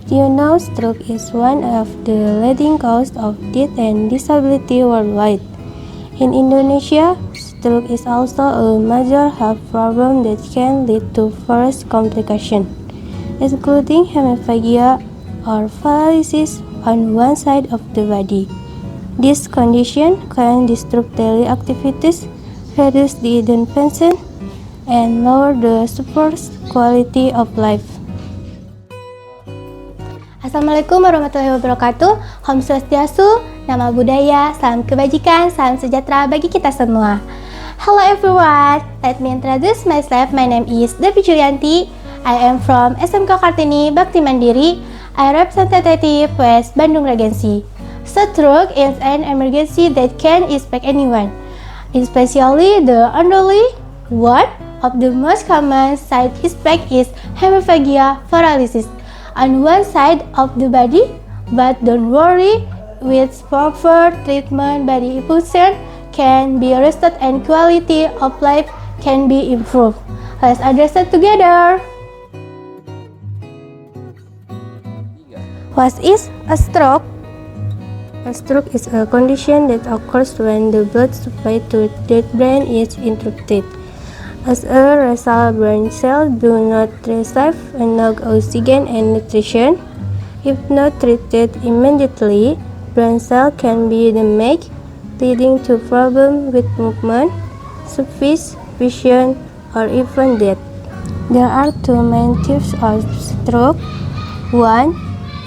You know, stroke is one of the leading causes of death and disability worldwide. In Indonesia, stroke is also a major health problem that can lead to various complications, including hemiplegia or paralysis on one side of the body. This condition can disrupt daily activities, reduce the function, and lower the super's quality of life. Assalamualaikum warahmatullahi wabarakatuh. Om Swastiastu, Nama Budaya, salam kebajikan, salam sejahtera bagi kita semua. Hello everyone, let me introduce myself. My name is Devi Julianti. I am from SMK Kartini Bakti Mandiri. I representative West Bandung Regency. Stroke is an emergency that can affect anyone, especially the elderly. One of the most common side effects is hemiplegia paralysis on one side of the body, but don't worry, with proper treatment, body function can be restored and quality of life can be improved. Let's address it together. What is a stroke? A stroke is a condition that occurs when the blood supply to the brain is interrupted. As a result, brain cells do not receive enough oxygen and nutrition. If not treated immediately, brain cells can be damaged, leading to problems with movement, speech, vision, or even death. There are two main types of stroke. One,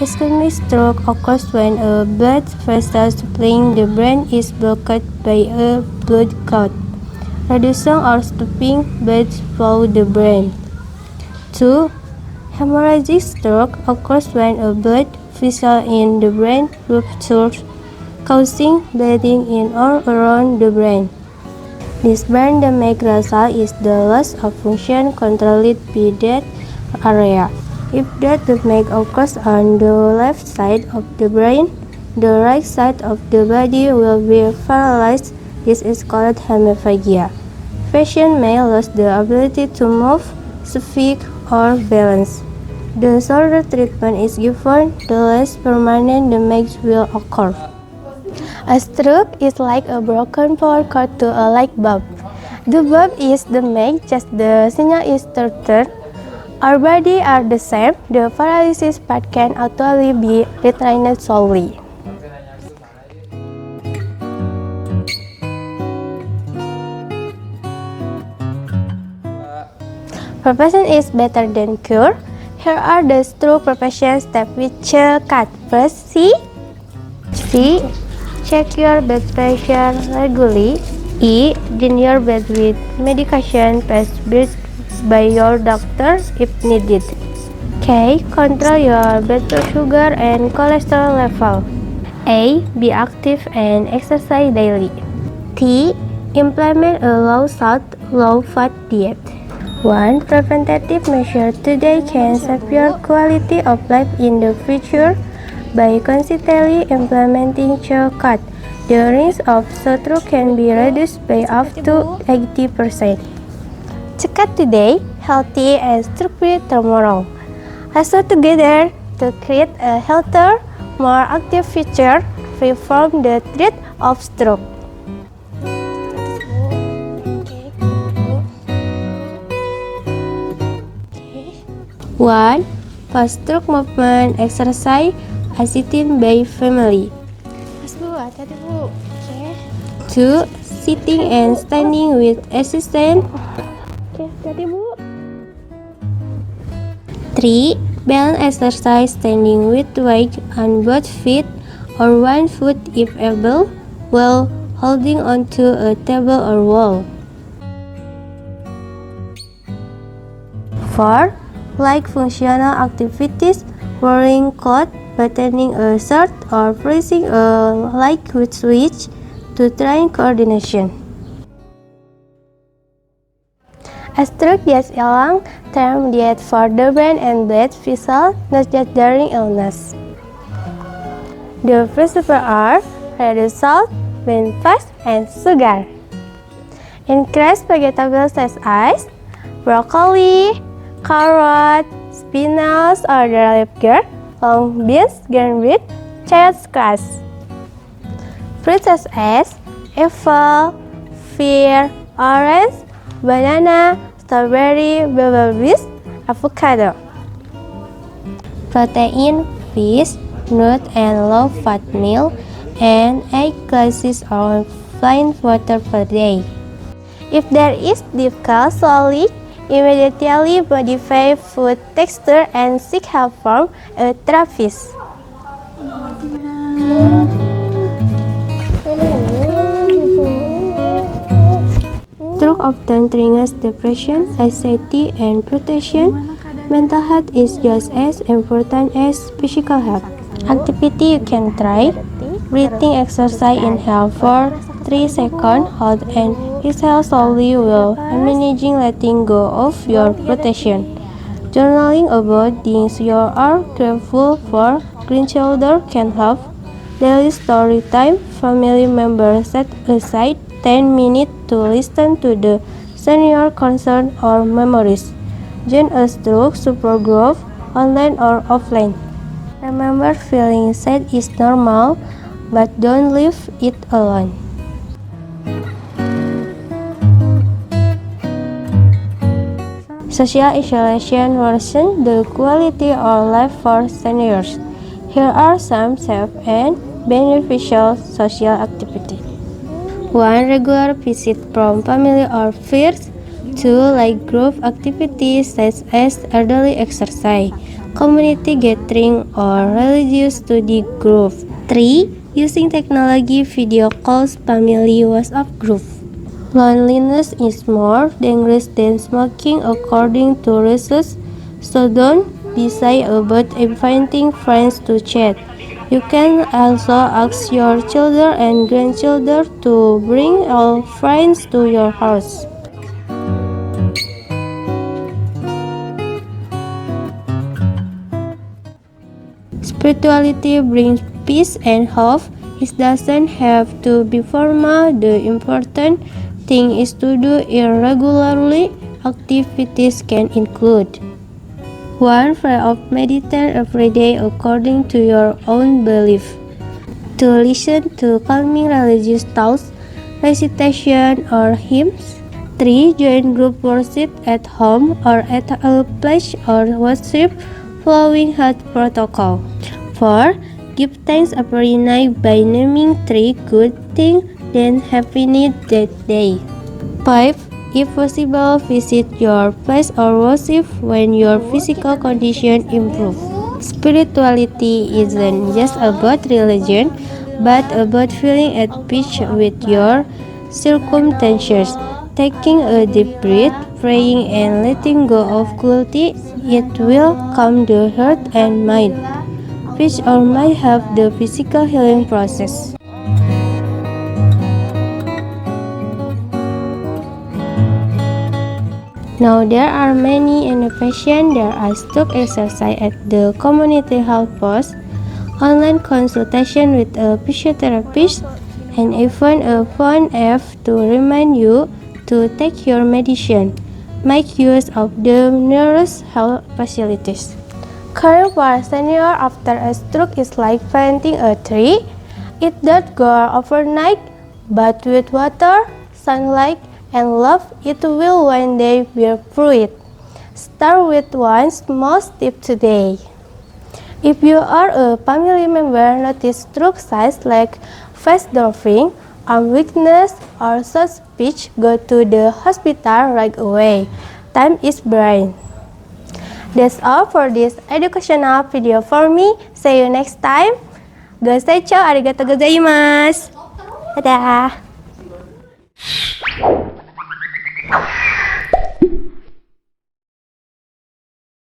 ischemic stroke occurs when a blood vessel supplying the brain is blocked by a blood clot, reducing or stopping blood flow to the brain. 2. Hemorrhagic stroke occurs when a blood vessel in the brain ruptures, causing bleeding in or around the brain. This brain damage result is the loss of function controlled by that area. If that damage occurs on the left side of the brain, the right side of the body will be paralyzed. This is called hemiplegia. Patient may lose the ability to move, speak, or balance. The shorter treatment is given, the less permanent damage will occur. A stroke is like a broken power cord to a light bulb. The bulb is damaged, just the signal is turned. Our body are the same. The paralysis part can actually be retrained slowly. Prevention is better than cure. Here are the stroke prevention steps with CHECKAT. First, C. Check your blood pressure regularly. E. Drink your blood with medication prescribed by your doctor if needed. K. Control your blood sugar and cholesterol level. A. Be active and exercise daily. T. Implement a low-salt, low-fat diet. One preventative measure today can save your quality of life in the future. By consistently implementing CHECKAT, the risk of stroke can be reduced by up to 80%. CHECKAT today, healthy and stroke-free tomorrow. Let's work together to create a healthier, more active future free from the threat of stroke. One, post-stroke movement exercise assisted by family. Mas Bu, hati-hati Bu. Okay. 2. Sitting and standing with assistance. Okay, hati-hati Bu. 3. Balance exercise standing with weight on both feet or one foot if able, while holding onto a table or wall. 4. Like functional activities, wearing clothes, buttoning a shirt, or pressing a light switch to train coordination. A stroke is a long-term diet for the brain and blood vessels, not just during illness. The principles are reduce salt, burn fast, and sugar. Increase vegetables such as broccoli, carrot, spinach, or the leafy, long beans, green bean, child's grass. Fruits such as apple, pear, orange, banana, strawberry, blueberries, avocado. Protein, fish, nut and low-fat milk, and 8 glasses of plain water per day. If there is difficult swallowing, immediately modify food texture and seek help from a therapist. Stroke often triggers depression, anxiety, and protection. Mental health is just as important as physical health. Activity you can try: breathing exercise. Inhale for 3 seconds, hold and exhale slowly while managing letting go of your protection. Journaling about things you are grateful for grandchildren can help. Daily story time. Family members set aside 10 minutes to listen to the senior concern or memories. Join a stroke support group, online or offline. Remember, feeling sad is normal, but don't leave it alone. Social isolation worsens the quality of life for seniors. Here are some safe and beneficial social activities. 1. Regular visit from family or peers. 2. Like group activities such as elderly exercise, community gathering, or religious study group. 3. Using technology, video calls, family WhatsApp group. Loneliness is more dangerous than smoking according to research, so don't be shy about inviting friends to chat. You can also ask your children and grandchildren to bring all friends to your house. Spirituality brings peace and hope. It doesn't have to be formal. The important thing is to do it regularly. Activities can include: 1. Pray or meditate every day according to your own belief. 2. Listen to calming religious thoughts, recitation, or hymns. 3. Join group worship at home or at a place or worship following health protocol. 4. Give thanks every night by naming 3 good things that happened that day. 5. If possible, visit your place or worship when your physical condition improves. Spirituality isn't just about religion, but about feeling at peace with your circumstances. Taking a deep breath, praying, and letting go of guilty, it will calm the heart and mind. Peace or might help the physical healing process. Now there are many innovations. There are stroke exercise at the community health post, online consultation with a physiotherapist, and even a phone app to remind you to take your medicine. Make use of the nearest health facilities. Caring for a senior after a stroke is like planting a tree. It doesn't grow overnight, but with water, sunlight, and love, it will one day bear fruit. Start with one small step today. If you are a family member, notice stroke signs like face dropping, arm weakness, or short speech, go to the hospital right away. Time is brain. That's all for this educational video for me. See you next time. Gozaichou, arigatou gozaimasu. Dadah.